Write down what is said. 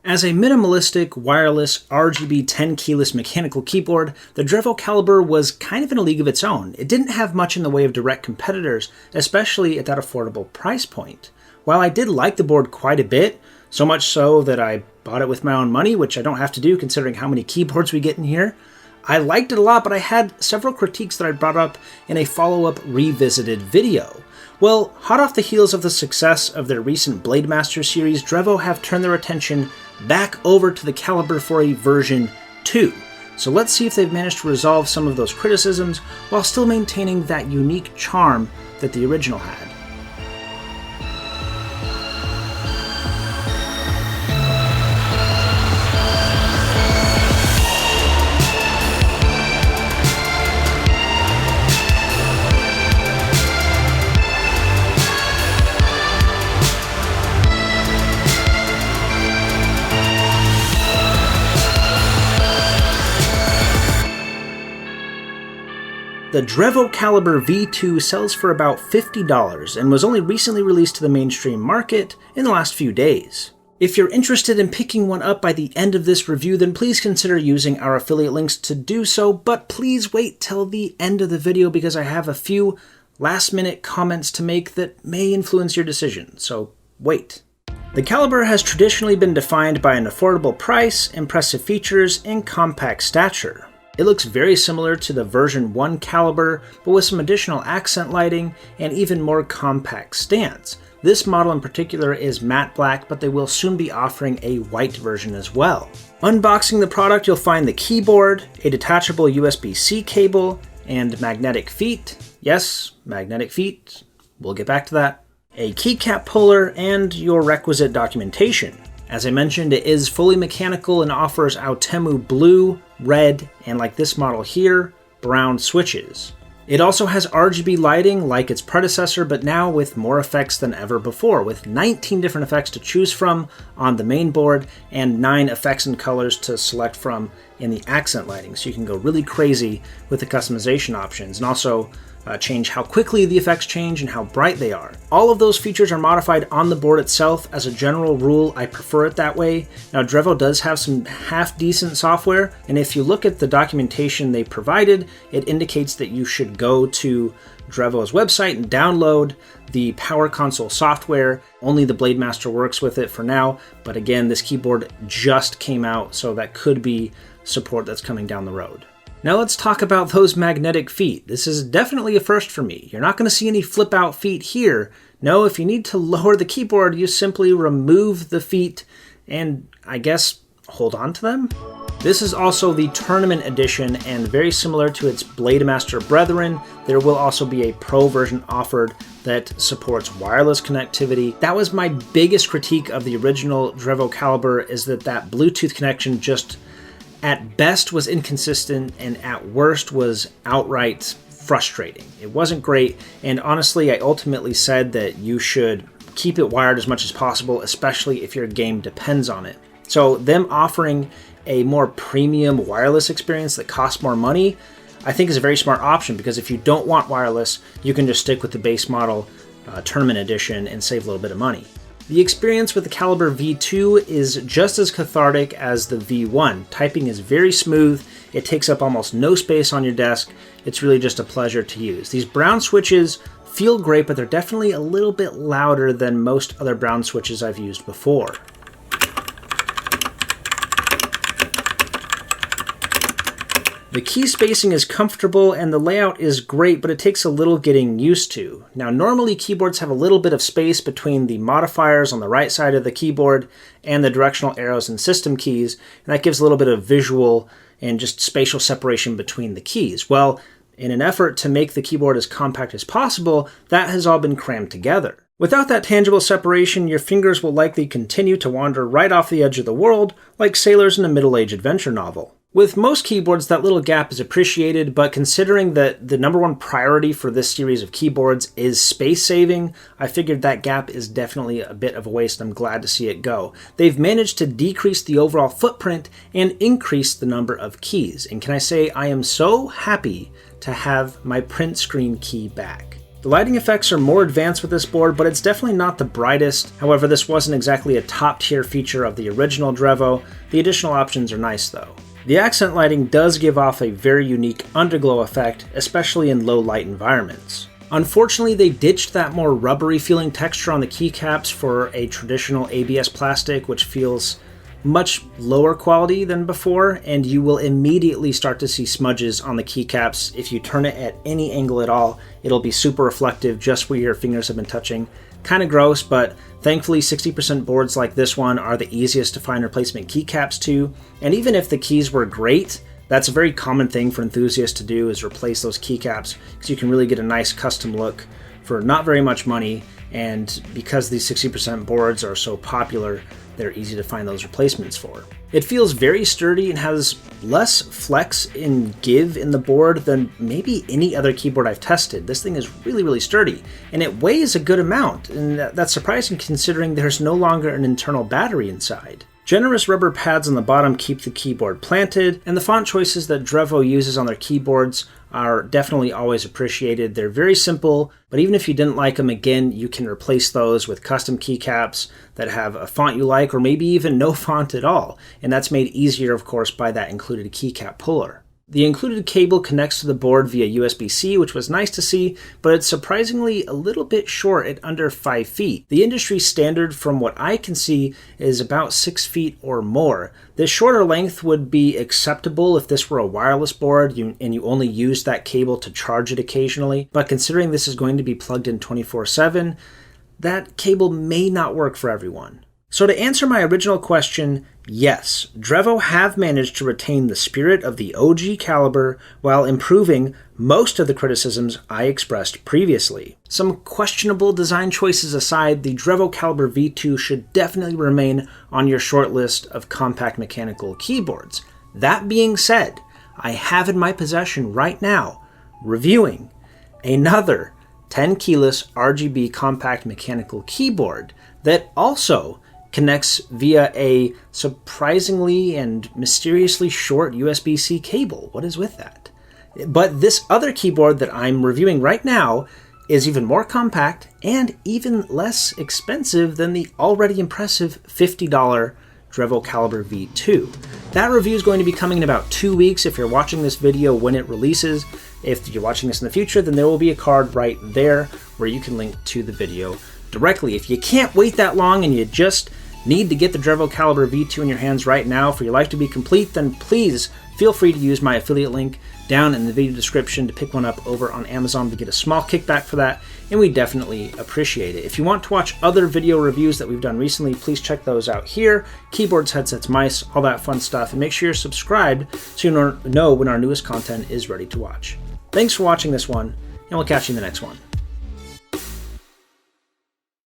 As a minimalistic, wireless, RGB 10 keyless mechanical keyboard, the Drevo Calibur was kind of in a league of its own. It didn't have much in the way of direct competitors, especially at that affordable price point. While I did like the board quite a bit, so much so that I bought it with my own money, which I don't have to do considering how many keyboards we get in here, I liked it a lot, but I had several critiques that I brought up in a follow-up revisited video. Well, hot off the heels of the success of their recent Blademaster series, Drevo have turned their attention back over to the Calibur for a version 2. So let's see if they've managed to resolve some of those criticisms while still maintaining that unique charm that the original had. The Drevo Calibur V2 sells for about $50 and was only recently released to the mainstream market in the last few days. If you're interested in picking one up by the end of this review, then please consider using our affiliate links to do so, but please wait till the end of the video because I have a few last-minute comments to make that may influence your decision, so wait. The Calibur has traditionally been defined by an affordable price, impressive features, and compact stature. It looks very similar to the version 1 Calibur, but with some additional accent lighting and even more compact stance. This model in particular is matte black, but they will soon be offering a white version as well. Unboxing the product, you'll find the keyboard, a detachable USB-C cable, and magnetic feet. Yes, magnetic feet. We'll get back to that. A keycap puller, and your requisite documentation. As I mentioned, it is fully mechanical and offers Autemu blue, red, and like this model here, brown switches. It also has RGB lighting like its predecessor, but now with more effects than ever before, with 19 different effects to choose from on the main board and 9 effects and colors to select from in the accent lighting. So you can go really crazy with the customization options and also change how quickly the effects change and how bright they are. All of those features are modified on the board itself. As a general rule, I prefer it that way. Now, Drevo does have some half-decent software, and if you look at the documentation they provided, it indicates that you should go to Drevo's website and download the Power Console software. Only the Blademaster works with it for now, but again, this keyboard just came out, so that could be support that's coming down the road. Now let's talk about those magnetic feet. This is definitely a first for me. You're not going to see any flip out feet here. No, if you need to lower the keyboard, you simply remove the feet and I guess hold on to them. This is also the Tournament Edition, and very similar to its Blademaster brethren, there will also be a Pro version offered that supports wireless connectivity. That was my biggest critique of the original Drevo Calibur, is that Bluetooth connection just at best was inconsistent and at worst was outright frustrating. It wasn't great, and honestly I ultimately said that you should keep it wired as much as possible, especially if your game depends on it. So them offering a more premium wireless experience that costs more money, I think is a very smart option, because if you don't want wireless, you can just stick with the base model Tournament Edition and save a little bit of money. The experience with the Calibur V2 is just as cathartic as the V1. Typing is very smooth, it takes up almost no space on your desk, it's really just a pleasure to use. These brown switches feel great, but they're definitely a little bit louder than most other brown switches I've used before. The key spacing is comfortable and the layout is great, but it takes a little getting used to. Now, normally keyboards have a little bit of space between the modifiers on the right side of the keyboard and the directional arrows and system keys, and that gives a little bit of visual and just spatial separation between the keys. Well, in an effort to make the keyboard as compact as possible, that has all been crammed together. Without that tangible separation, your fingers will likely continue to wander right off the edge of the world, like sailors in a middle-age adventure novel. With most keyboards, that little gap is appreciated, but considering that the #1 priority for this series of keyboards is space saving, I figured that gap is definitely a bit of a waste. I'm glad to see it go. They've managed to decrease the overall footprint and increase the number of keys. And can I say I am so happy to have my print screen key back. The lighting effects are more advanced with this board, but it's definitely not the brightest. However, this wasn't exactly a top tier feature of the original Drevo. The additional options are nice though. The accent lighting does give off a very unique underglow effect, especially in low light environments. Unfortunately, they ditched that more rubbery feeling texture on the keycaps for a traditional ABS plastic, which feels much lower quality than before, and you will immediately start to see smudges on the keycaps. If you turn it at any angle at all, it'll be super reflective just where your fingers have been touching. Kind of gross, but thankfully 60% boards like this one are the easiest to find replacement keycaps to, and even if the keys were great, that's a very common thing for enthusiasts to do, is replace those keycaps, because you can really get a nice custom look for not very much money, and because these 60% boards are so popular, they're easy to find those replacements for. It feels very sturdy and has less flex and give in the board than maybe any other keyboard I've tested. This thing is really sturdy, and it weighs a good amount, and that's surprising considering there's no longer an internal battery inside. Generous rubber pads on the bottom keep the keyboard planted, and the font choices that Drevo uses on their keyboards are definitely always appreciated. They're very simple, but even if you didn't like them, again, you can replace those with custom keycaps that have a font you like, or maybe even no font at all, and that's made easier, of course, by that included keycap puller. The included cable connects to the board via USB-C, which was nice to see, but it's surprisingly a little bit short at under 5 feet. The industry standard, from what I can see, is about 6 feet or more. This shorter length would be acceptable if this were a wireless board and you only used that cable to charge it occasionally, but considering this is going to be plugged in 24/7, that cable may not work for everyone. So to answer my original question, yes, Drevo have managed to retain the spirit of the OG Calibur while improving most of the criticisms I expressed previously. Some questionable design choices aside, the Drevo Calibur V2 should definitely remain on your short list of compact mechanical keyboards. That being said, I have in my possession right now, reviewing, another 10 keyless RGB compact mechanical keyboard that also connects via a surprisingly and mysteriously short USB-C cable. What is with that? But this other keyboard that I'm reviewing right now is even more compact and even less expensive than the already impressive $50 Drevo Calibur V2. That review is going to be coming in about 2 weeks if you're watching this video when it releases. If you're watching this in the future, then there will be a card right there where you can link to the video directly. If you can't wait that long and you just need to get the Drevo Calibur V2 in your hands right now for your life to be complete, then please feel free to use my affiliate link down in the video description to pick one up over on Amazon to get a small kickback for that, and we definitely appreciate it. If you want to watch other video reviews that we've done recently, please check those out here. Keyboards, headsets, mice, all that fun stuff, and make sure you're subscribed so you know when our newest content is ready to watch. Thanks for watching this one, and we'll catch you in the next one.